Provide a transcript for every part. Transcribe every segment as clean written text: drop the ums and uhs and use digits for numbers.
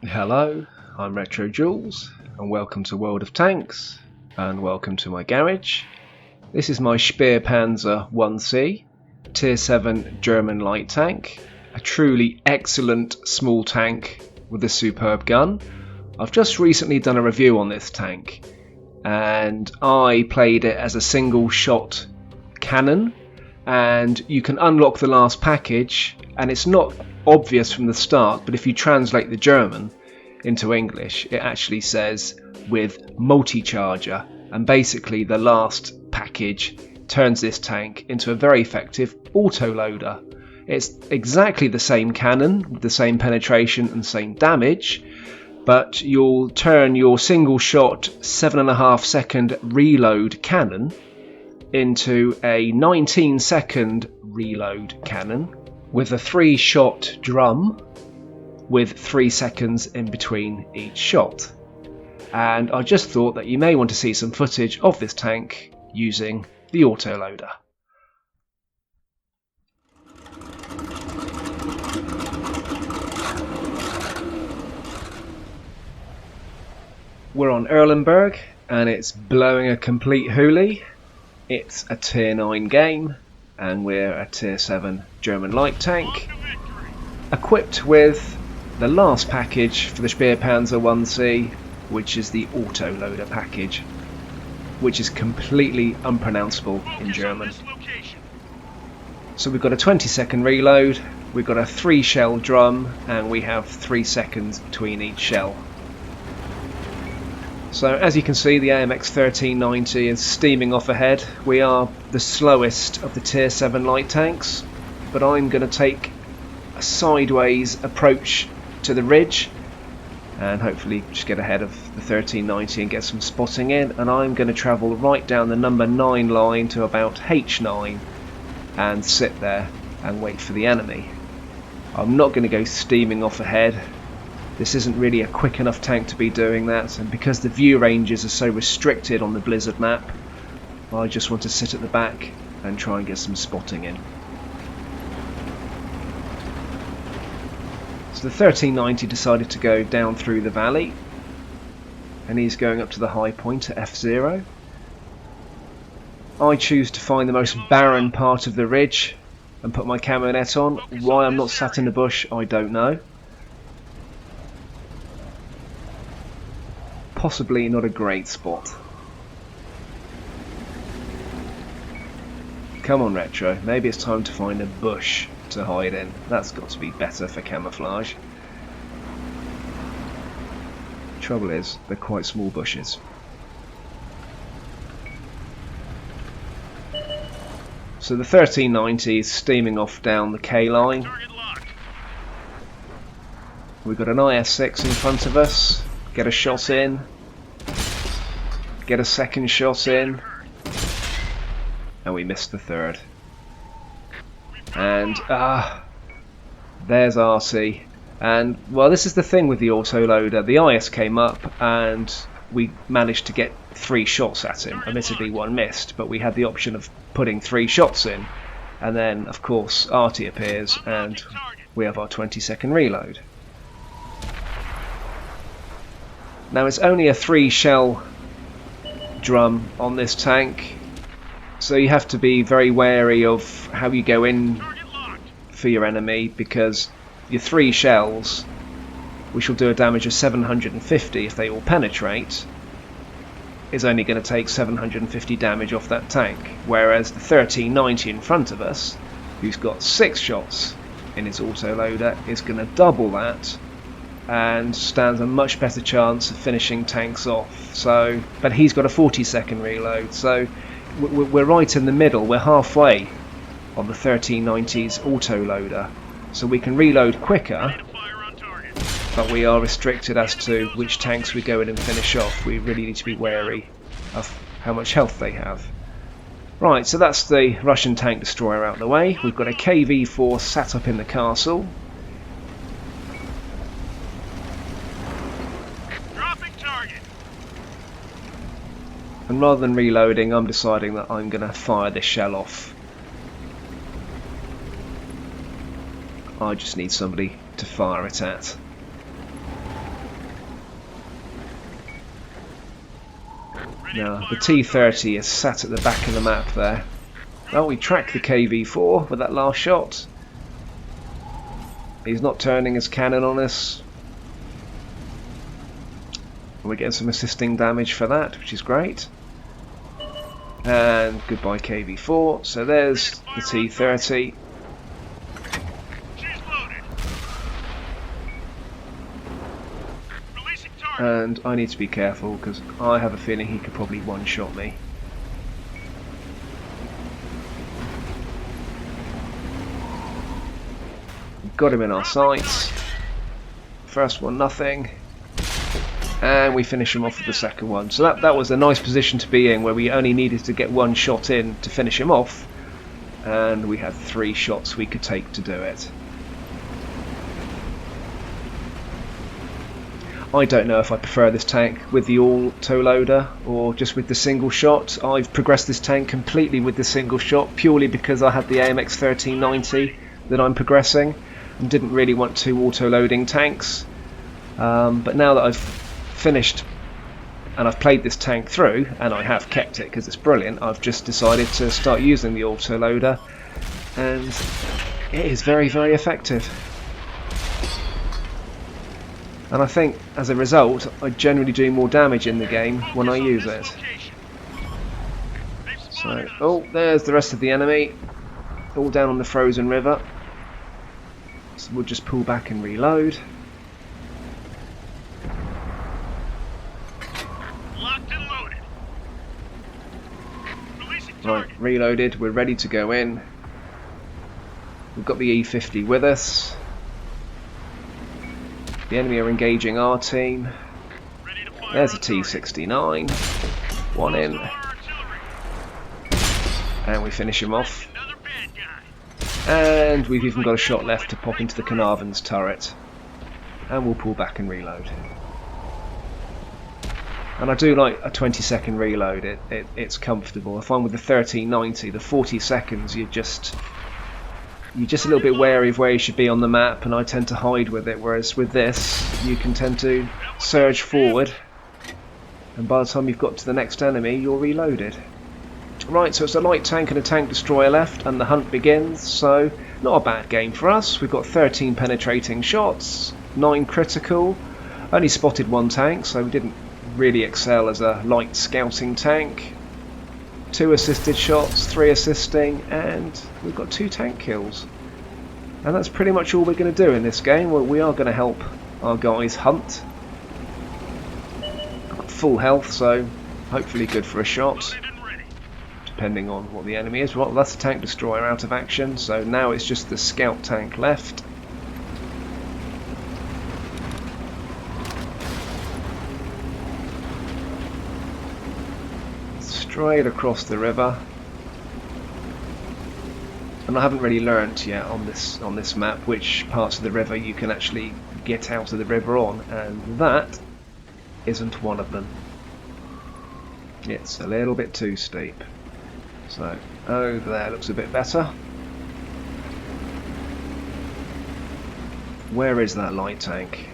Hello, I'm RetroJules, and welcome to World of Tanks, and welcome to my garage. This is my Spahpanzer 1C, Tier 7 German light tank, a truly excellent small tank with a superb gun. I've just recently done a review on this tank, and I played it as a single shot cannon, and you can unlock the last package, and it's not obvious from the start, but if you translate the German into English, it actually says with multi-charger, and basically the last package turns this tank into a very effective autoloader. It's exactly the same cannon with the same penetration and same damage, but you'll turn your single shot 7.5 second reload cannon into a 19-second reload cannon with a 3-shot drum with 3 seconds in between each shot. And I just thought that you may want to see some footage of this tank using the autoloader. We're on Erlenberg and it's blowing a complete hoolie. It's a tier 9 game and we're a tier 7 German light tank, equipped with the last package for the Spahpanzer 1C, which is the autoloader package, which is completely unpronounceable in German. So we've got a 20-second reload, we've got a 3-shell drum, and we have 3 seconds between each shell. So as you can see, the AMX 1390 is steaming off ahead. We are the slowest of the tier 7 light tanks, but I'm going to take a sideways approach to the ridge and hopefully just get ahead of the 1390 and get some spotting in, and I'm going to travel right down the number 9 line to about H9 and sit there and wait for the enemy. I'm not going to go steaming off ahead. This isn't really a quick enough tank to be doing that, and because the view ranges are so restricted on the Blizzard map, I just want to sit at the back and try and get some spotting in. So the 1390 decided to go down through the valley, and he's going up to the high point at F0. I choose to find the most barren part of the ridge and put my camo net on. Why I'm not sat in the bush, I don't know. Possibly not a great spot. Come on, Retro, maybe it's time to find a bush to hide in. That's got to be better for camouflage. Trouble is, they're quite small bushes. So the 1390 is steaming off down the K line. We've got an IS-6 in front of us. Get a shot in. Get a second shot in. And we missed the third. And there's RC. And well, this is the thing with the autoloader. The IS came up and we managed to get 3 shots at him. Admittedly, 1 missed, but we had the option of putting 3 shots in. And then, of course, RT appears and we have our 20-second reload. Now, it's only a 3-shell drum on this tank, so you have to be very wary of how you go in for your enemy, because your 3 shells, which will do a damage of 750 if they all penetrate, is only going to take 750 damage off that tank, whereas the 1390 in front of us, who's got 6 shots in his autoloader, is going to double that and stands a much better chance of finishing tanks off. So, but he's got a 40-second reload, so we're right in the middle. We're halfway on the 1390's autoloader, so we can reload quicker, but we are restricted as to which tanks we go in and finish off. We really need to be wary of how much health they have. Right, so that's the Russian tank destroyer out of the way. We've got a KV-4 sat up in the castle. And rather than reloading, I'm deciding that I'm going to fire this shell off. I just need somebody to fire it at. Now, the T-30 is sat at the back of the map there. Oh, we track the KV-4 with that last shot. He's not turning his cannon on us. We're getting some assisting damage for that, which is great. And goodbye KV-4. So there's the T-30. And I need to be careful because I have a feeling he could probably one-shot me. Got him in our sights. First one, nothing. And we finish him off with the second one. So that was a nice position to be in, where we only needed to get one shot in to finish him off. And we had 3 shots we could take to do it. I don't know if I prefer this tank with the Autoloader or just with the single shot. I've progressed this tank completely with the single shot, purely because I had the AMX 1390 that I'm progressing and didn't really want 2 auto-loading tanks. But now that I've finished and I've played this tank through, and I have kept it because it's brilliant, I've just decided to start using the Autoloader, and it is very, very effective. And I think as a result I generally do more damage in the game when I use it. So, oh, there's the rest of the enemy, all down on the frozen river. So we'll just pull back and reload. Locked and loaded. Right, reloaded, we're ready to go in. We've got the E50 with us. The enemy are engaging our team. There's a T-69. One in. And we finish him off. And we've even got a shot left to pop into the Carnarvon's turret. And we'll pull back and reload. And I do like a 20-second reload. It's comfortable. I find with the 1390, the 40 seconds, you're just a little bit wary of where you should be on the map, and I tend to hide with it, whereas with this you can tend to surge forward, and by the time you've got to the next enemy you're reloaded. Right, so it's a light tank and a tank destroyer left and the hunt begins. So not a bad game for us. We've got 13 penetrating shots, 9 critical, only spotted 1 tank, so we didn't really excel as a light scouting tank. 2 assisted shots, 3 assisting, and we've got 2 tank kills. And that's pretty much all we're going to do in this game. We are going to help our guys hunt. Got full health, so hopefully good for a shot, depending on what the enemy is. Well, that's the tank destroyer out of action, so now it's just the scout tank left. Straight across the river, and I haven't really learnt yet on this map which parts of the river you can actually get out of the river on, and that isn't one of them. It's a little bit too steep. So over there looks a bit better. Where is that light tank?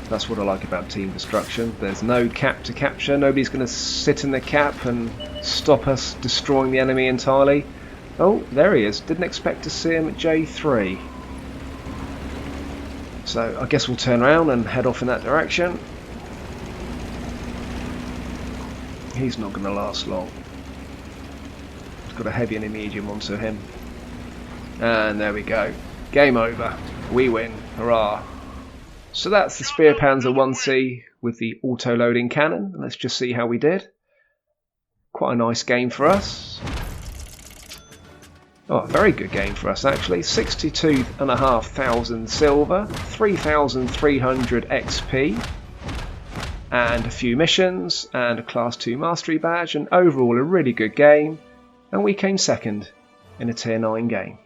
That's what I like about team destruction. There's no cap to capture. Nobody's going to sit in the cap and stop us destroying the enemy entirely. Oh, there he is. Didn't expect to see him at J3. So I guess we'll turn around and head off in that direction. He's not going to last long. He's got a heavy and a medium onto him. And there we go. Game over. We win. Hurrah. So that's the Spahpanzer 1C with the auto-loading cannon. Let's just see how we did. Quite a nice game for us. Oh, a very good game for us actually. 62,500 silver, 3,300 XP, and a few missions, and a Class 2 Mastery badge, and overall a really good game. And we came second in a Tier 9 game.